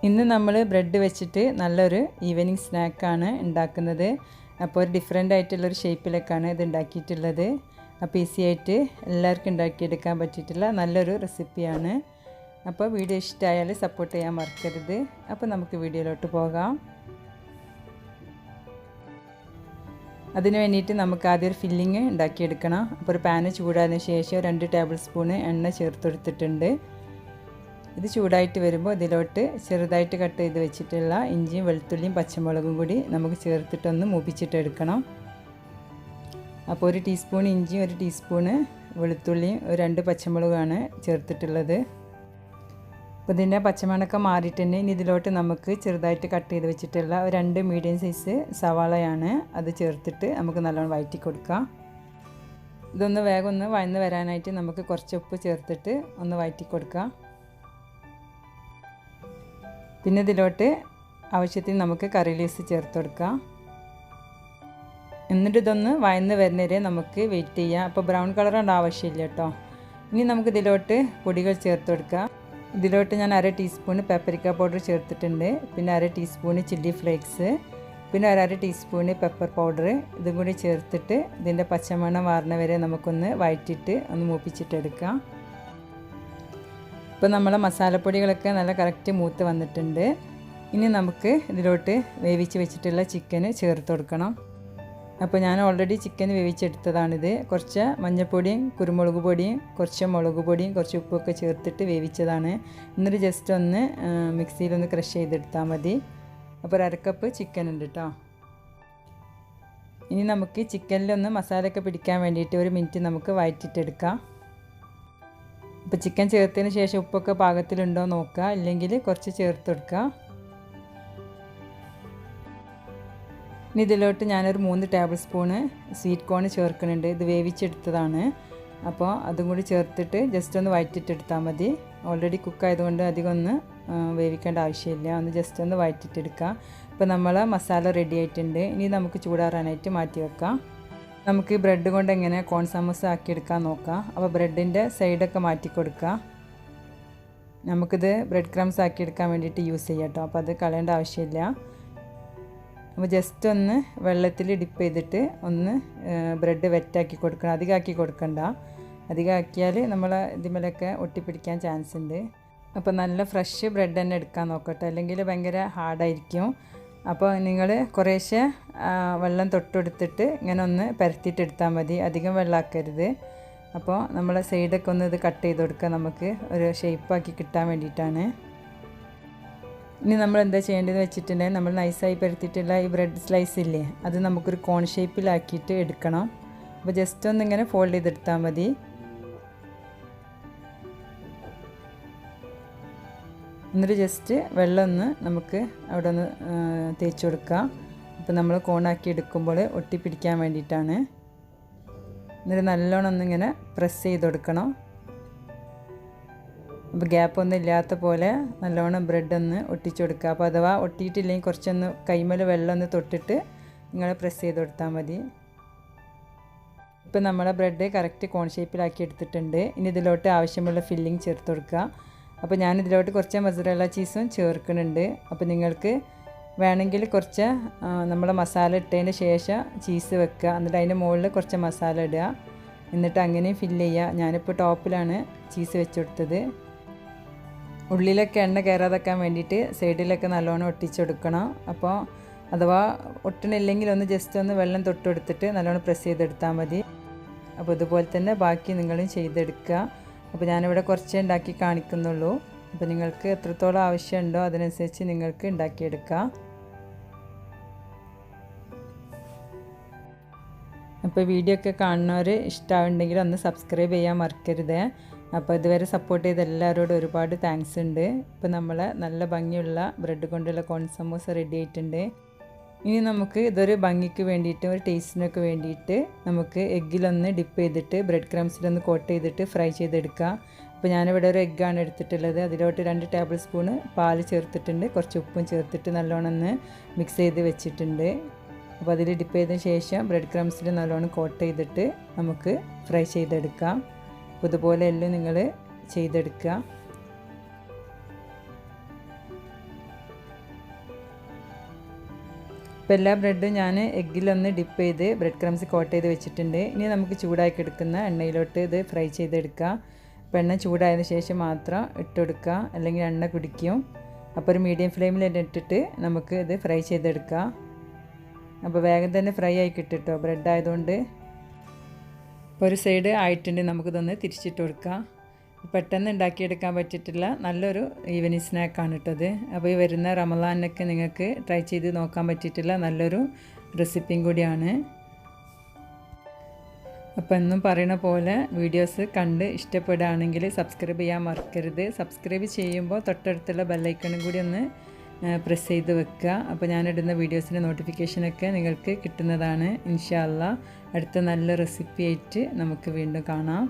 ഇന്ന് നമ്മൾ ബ്രെഡ് വെച്ചിട്ട് നല്ലൊരു ഈവനിങ് സ്നാക്കാണ് ഉണ്ടാക്കുന്നത്. അപ്പോൾ ഒരു ഡിഫറെൻ്റ് ആയിട്ടുള്ളൊരു ഷേപ്പിലൊക്കെയാണ് ഇത് ഉണ്ടാക്കിയിട്ടുള്ളത്. അപ്പോൾ ഈസി ആയിട്ട് എല്ലാവർക്കും ഉണ്ടാക്കിയെടുക്കാൻ പറ്റിയിട്ടുള്ള നല്ലൊരു റെസിപ്പിയാണ്. അപ്പോൾ വീഡിയോ ഇഷ്ടമായാൽ സപ്പോർട്ട് ചെയ്യാൻ മറക്കരുത്. അപ്പോൾ നമുക്ക് വീഡിയോയിലോട്ട് പോകാം. അതിന് വേണ്ടിയിട്ട് നമുക്ക് ആദ്യം ഒരു ഫില്ലിങ് ഉണ്ടാക്കിയെടുക്കണം. അപ്പോൾ ഒരു പാന് ചൂടായതിനു ശേഷം 2 ടേബിൾ സ്പൂൺ എണ്ണ ചേർത്തെടുത്തിട്ടുണ്ട്. ഇത് ചൂടായിട്ട് വരുമ്പോൾ ഇതിലോട്ട് ചെറുതായിട്ട് കട്ട് ചെയ്ത് വെച്ചിട്ടുള്ള ഇഞ്ചിയും വെളുത്തുള്ളിയും പച്ചമുളകും കൂടി നമുക്ക് ചേർത്തിട്ടൊന്ന് മൂപ്പിച്ചിട്ടെടുക്കണം. അപ്പോൾ 1 ടീസ്പൂൺ ഇഞ്ചിയും 1 ടീസ്പൂണ് വെളുത്തുള്ളിയും 2 പച്ചമുളകാണ് ചേർത്തിട്ടുള്ളത്. അപ്പോൾ ഇതിൻ്റെ പച്ചമണക്കം മാറിയിട്ടുണ്ട്. ഇനി ഇതിലോട്ട് നമുക്ക് ചെറുതായിട്ട് കട്ട് ചെയ്ത് വെച്ചിട്ടുള്ള 2 മീഡിയം സൈസ് സവാളയാണ് അത് ചേർത്തിട്ട് നമുക്ക് നല്ലോണം വഴറ്റി കൊടുക്കാം. ഇതൊന്ന് വേഗം ഒന്ന് വഴന്ന് വരാനായിട്ട് നമുക്ക് കുറച്ച് ഉപ്പ് ചേർത്തിട്ട് ഒന്ന് വഴറ്റി കൊടുക്കാം. പിന്നെ ഇതിലോട്ട് ആവശ്യത്തിന് നമുക്ക് കറി ലീവ്സ് ചേർത്ത് കൊടുക്കാം. എന്നിട്ട് ഇതൊന്ന് വഴന്ന് വരുന്നവരെ നമുക്ക് വെയിറ്റ് ചെയ്യാം. അപ്പോൾ ബ്രൗൺ കളറിൻ്റെ ആവശ്യമില്ല കേട്ടോ. ഇനി നമുക്ക് ഇതിലോട്ട് പൊടികൾ ചേർത്ത് കൊടുക്കാം. ഇതിലോട്ട് ഞാൻ 1/2 ടീസ്പൂൺ പെപ്പറിക്ക പൗഡർ ചേർത്തിട്ടുണ്ട്. പിന്നെ 1/2 ടീസ്പൂൺ ചില്ലി ഫ്ലേക്സ്, പിന്നെ 1/2 ടീസ്പൂൺ പെപ്പർ പൗഡർ. ഇതും കൂടി ചേർത്തിട്ട് ഇതിൻ്റെ പച്ചമണം മാറുന്ന വരെ നമുക്കൊന്ന് വഴറ്റിയിട്ട് ഒന്ന് മൂപ്പിച്ചിട്ടെടുക്കാം. ഇപ്പോൾ നമ്മളെ മസാലപ്പൊടികളൊക്കെ നല്ല കറക്റ്റ് മൂത്ത് വന്നിട്ടുണ്ട്. ഇനി നമുക്ക് ഇതിലോട്ട് വേവിച്ച് വെച്ചിട്ടുള്ള ചിക്കന് ചേർത്ത് കൊടുക്കണം. അപ്പോൾ ഞാൻ ഓൾറെഡി ചിക്കൻ വേവിച്ചെടുത്തതാണിത്. കുറച്ച് മഞ്ഞൾപ്പൊടിയും കുരുമുളക് പൊടിയും കുറച്ച് മുളക് പൊടിയും കുറച്ച് ഉപ്പൊക്കെ ചേർത്തിട്ട് വേവിച്ചതാണ്. എന്നിട്ട് ജസ്റ്റ് ഒന്ന് മിക്സിയിലൊന്ന് ക്രഷ് ചെയ്തെടുത്താൽ മതി. അപ്പോൾ 1/2 കപ്പ് ചിക്കൻ ഉണ്ട് കേട്ടോ. ഇനി നമുക്ക് ചിക്കനിലൊന്ന് മസാലയൊക്കെ പിടിക്കാൻ വേണ്ടിയിട്ട് 1 മിനിറ്റ് നമുക്ക് വഴറ്റിയിട്ടെടുക്കാം. അപ്പോൾ ചിക്കൻ ചേർത്തതിന് ശേഷം ഉപ്പൊക്കെ പാകത്തിലുണ്ടോ നോക്കുക, ഇല്ലെങ്കിൽ കുറച്ച് ചേർത്ത് കൊടുക്കുക. ഇനി ഇതിലോട്ട് ഞാനൊരു 3 ടേബിൾ സ്പൂണ് സ്വീറ്റ് കോൺ ചേർക്കുന്നുണ്ട്. ഇത് വേവിച്ചെടുത്തതാണ്. അപ്പോൾ അതും കൂടി ചേർത്തിട്ട് ജസ്റ്റ് ഒന്ന് വഴറ്റിയിട്ടെടുത്താൽ മതി. ഓൾറെഡി കുക്കായതുകൊണ്ട് അധികം ഒന്ന് വേവിക്കേണ്ട ആവശ്യമില്ല. ഒന്ന് ജസ്റ്റ് ഒന്ന് വഴറ്റിയിട്ടെടുക്കുക. അപ്പോൾ നമ്മളെ മസാല റെഡി ആയിട്ടുണ്ട്. ഇനി നമുക്ക് ചൂടാറാനായിട്ട് മാറ്റി വെക്കാം. നമുക്ക് ബ്രെഡ് കൊണ്ട് എങ്ങനെ കോൺ സമൂസ ആക്കിയെടുക്കാൻ നോക്കാം. അപ്പോൾ ബ്രെഡിൻ്റെ സൈഡൊക്കെ മാറ്റി കൊടുക്കുക. നമുക്കിത് ബ്രെഡ് ക്രംസ് ആക്കിയെടുക്കാൻ വേണ്ടിയിട്ട് യൂസ് ചെയ്യാം കേട്ടോ. അപ്പോൾ അത് കളയേണ്ട ആവശ്യമില്ല. അപ്പോൾ ജസ്റ്റ് ഒന്ന് വെള്ളത്തിൽ ഡിപ്പ് ചെയ്തിട്ട് ഒന്ന് ബ്രെഡ് വെറ്റാക്കി കൊടുക്കണം. അധികം ആക്കി കൊടുക്കണ്ട. അധികം ആക്കിയാൽ നമ്മളെ ഇതിമേലൊക്കെ ഒട്ടിപ്പിടിക്കാൻ ചാൻസ് ഉണ്ട്. അപ്പോൾ നല്ല ഫ്രഷ് ബ്രെഡ് തന്നെ എടുക്കാൻ നോക്കട്ടെ, അല്ലെങ്കിൽ ഭയങ്കര ഹാർഡായിരിക്കും. അപ്പോൾ നിങ്ങൾ കുറേശ്ശെ വെള്ളം തൊട്ടെടുത്തിട്ട് ഇങ്ങനെ ഒന്ന് പരത്തിയിട്ടെടുത്താൽ മതി. അധികം വെള്ളമാക്കരുത്. അപ്പോൾ നമ്മൾ സൈഡൊക്കെ ഒന്ന് ഇത് കട്ട് ചെയ്ത് കൊടുക്കുക, നമുക്ക് ഒരു ഷേപ്പാക്കി കിട്ടാൻ വേണ്ടിയിട്ടാണ്. ഇനി നമ്മൾ എന്താ ചെയ്യേണ്ടതെന്ന് വെച്ചിട്ടുണ്ടെങ്കിൽ നമ്മൾ നൈസായി പരത്തിയിട്ടുള്ള ഈ ബ്രെഡ് സ്ലൈസ് ഇല്ലേ, അത് നമുക്കൊരു കോൺ ഷേപ്പിലാക്കിയിട്ട് എടുക്കണം. അപ്പോൾ ജസ്റ്റ് ഒന്നിങ്ങനെ ഫോൾഡ് ചെയ്തെടുത്താൽ മതി. എന്നിട്ട് ജസ്റ്റ് വെള്ളം ഒന്ന് നമുക്ക് അവിടെ ഒന്ന് തേച്ച് കൊടുക്കാം. അപ്പോൾ നമ്മൾ കോണാക്കി എടുക്കുമ്പോൾ ഒട്ടിപ്പിടിക്കാൻ വേണ്ടിയിട്ടാണ്. എന്നിട്ട് നല്ലോണം ഒന്നിങ്ങനെ പ്രസ് ചെയ്ത് കൊടുക്കണം. അപ്പോൾ ഗ്യാപ്പൊന്നും ഇല്ലാത്ത പോലെ നല്ലോണം ബ്രെഡ് ഒന്ന് ഒട്ടിച്ചു കൊടുക്കുക. അപ്പോൾ അഥവാ ഒട്ടിയിട്ടില്ലെങ്കിൽ കുറച്ചൊന്ന് കൈമേൽ വെള്ളം ഒന്ന് തൊട്ടിട്ട് നിങ്ങൾ പ്രസ് ചെയ്ത് കൊടുത്താൽ മതി. ഇപ്പോൾ നമ്മളെ ബ്രെഡ് കറക്റ്റ് കോൺ ഷേപ്പിലാക്കി എടുത്തിട്ടുണ്ട്. ഇനി ഇതിലോട്ട് ആവശ്യമുള്ള ഫില്ലിങ് ചേർത്ത് കൊടുക്കുക. അപ്പോൾ ഞാനിതിലോട്ട് കുറച്ച് മൊസറല്ല ചീസും ചേർക്കുന്നുണ്ട്. അപ്പോൾ നിങ്ങൾക്ക് വേണമെങ്കിൽ കുറച്ച് നമ്മൾ മസാല ഇട്ടതിന് ശേഷം ചീസ് വെക്കുക. എന്നിട്ട് അതിൻ്റെ മുകളിൽ കുറച്ച് മസാല ഇടുക. എന്നിട്ട് അങ്ങനെ ഫില്ല് ചെയ്യുക. ഞാനിപ്പോൾ ടോപ്പിലാണ് ചീസ് വെച്ച് കൊടുത്തത്. ഉള്ളിലൊക്കെ എണ്ണ കയറാതാക്കാൻ വേണ്ടിയിട്ട് സൈഡിലൊക്കെ നല്ലോണം ഒട്ടിച്ചെടുക്കണം. അപ്പോൾ അഥവാ ഒട്ടണില്ലെങ്കിൽ ഒന്ന് ജസ്റ്റ് ഒന്ന് വെള്ളം തൊട്ടെടുത്തിട്ട് നല്ലോണം പ്രസ് ചെയ്തെടുത്താൽ മതി. അപ്പോൾ ഇതുപോലെ തന്നെ ബാക്കി നിങ്ങളും ചെയ്തെടുക്കുക. അപ്പോൾ ഞാനിവിടെ കുറച്ച് ഉണ്ടാക്കി കാണിക്കുന്നുള്ളൂ. അപ്പോൾ നിങ്ങൾക്ക് എത്രത്തോളം ആവശ്യമുണ്ടോ അതിനനുസരിച്ച് നിങ്ങൾക്ക് ഉണ്ടാക്കിയെടുക്കാം. അപ്പോൾ വീഡിയോ ഒക്കെ കാണുന്നവർ ഇഷ്ടമാവുണ്ടെങ്കിൽ ഒന്ന് സബ്സ്ക്രൈബ് ചെയ്യാൻ മറക്കരുത്. അപ്പോൾ ഇതുവരെ സപ്പോർട്ട് ചെയ്ത എല്ലാവരോടും ഒരുപാട് താങ്ക്സ് ഉണ്ട്. ഇപ്പോൾ നമ്മളെ നല്ല ഭംഗിയുള്ള ബ്രെഡ് കൊണ്ടുള്ള കോൺ സമൂസ റെഡി ആയിട്ടുണ്ട്. ഇനി നമുക്ക് ഇതൊരു ഭംഗിക്ക് വേണ്ടിയിട്ട് ഒരു ടേസ്റ്റിനൊക്കെ വേണ്ടിയിട്ട് നമുക്ക് എഗ്ഗിലൊന്ന് ഡിപ്പ് ചെയ്തിട്ട് ബ്രെഡ് ക്രംസിലൊന്ന് കോട്ട് ചെയ്തിട്ട് ഫ്രൈ ചെയ്തെടുക്കാം. അപ്പോൾ ഞാനിവിടെ ഒരു എഗ്ഗാണ് എടുത്തിട്ടുള്ളത്. അതിലോട്ട് 2 ടേബിൾ സ്പൂണ് പാൽ ചേർത്തിട്ടുണ്ട്. കുറച്ച് ഉപ്പും ചേർത്തിട്ട് നല്ലോണം ഒന്ന് മിക്സ് ചെയ്ത് വെച്ചിട്ടുണ്ട്. അപ്പോൾ അതിൽ ഡിപ്പ് ചെയ്തതിന് ശേഷം ബ്രെഡ് ക്രംസിൽ നല്ലോണം കോട്ട് ചെയ്തിട്ട് നമുക്ക് ഫ്രൈ ചെയ്തെടുക്കാം. അപ്പോൾ ഇതുപോലെ എല്ലാം നിങ്ങൾ ചെയ്തെടുക്കുക. അപ്പോൾ എല്ലാ ബ്രെഡും ഞാൻ എഗ്ഗിലൊന്ന് ഡിപ്പ് ചെയ്ത് ബ്രെഡ് ക്രംസ് കോട്ട് ചെയ്ത് വെച്ചിട്ടുണ്ട്. ഇനി നമുക്ക് ചൂടാക്കി എടുക്കുന്ന എണ്ണയിലോട്ട് ഇത് ഫ്രൈ ചെയ്തെടുക്കുക. അപ്പോൾ എണ്ണ ചൂടായതിനു ശേഷം മാത്രം ഇട്ടെടുക്കുക, അല്ലെങ്കിൽ എണ്ണ കുടിക്കും. അപ്പോൾ ഒരു മീഡിയം ഫ്ലെയിമിൽ ഇട്ടിട്ട് നമുക്ക് ഇത് ഫ്രൈ ചെയ്തെടുക്കുക. അപ്പോൾ വേഗം തന്നെ ഫ്രൈ ആയി കിട്ടും ബ്രെഡ് ആയതുകൊണ്ട്. ഇപ്പോൾ ഒരു സൈഡ് ആയിട്ടുണ്ട്, നമുക്കിതൊന്ന് തിരിച്ചിട്ട് കൊടുക്കാം. പെട്ടെന്ന് ഉണ്ടാക്കിയെടുക്കാൻ പറ്റിയിട്ടുള്ള നല്ലൊരു ഈവനിങ് സ്നാക്കാണ് ഇട്ടത്. അപ്പോൾ ഈ വരുന്ന റമദാനൊക്കെ നിങ്ങൾക്ക് ട്രൈ ചെയ്ത് നോക്കാൻ പറ്റിയിട്ടുള്ള നല്ലൊരു റെസിപ്പിയും കൂടിയാണ്. അപ്പോൾ എന്നും പറയുന്ന പോലെ വീഡിയോസ് കണ്ട് ഇഷ്ടപ്പെടുകയാണെങ്കിൽ സബ്സ്ക്രൈബ് ചെയ്യാൻ മറക്കരുത്. സബ്സ്ക്രൈബ് ചെയ്യുമ്പോൾ തൊട്ടടുത്തുള്ള ബെല്ലൈക്കണും കൂടി ഒന്ന് പ്രസ് ചെയ്ത് വെക്കുക. അപ്പോൾ ഞാനിടുന്ന വീഡിയോസിൻ്റെ നോട്ടിഫിക്കേഷനൊക്കെ നിങ്ങൾക്ക് കിട്ടുന്നതാണ്. ഇൻഷാ അല്ലാഹ് അടുത്ത നല്ല റെസിപ്പി ആയിട്ട് നമുക്ക് വീണ്ടും കാണാം.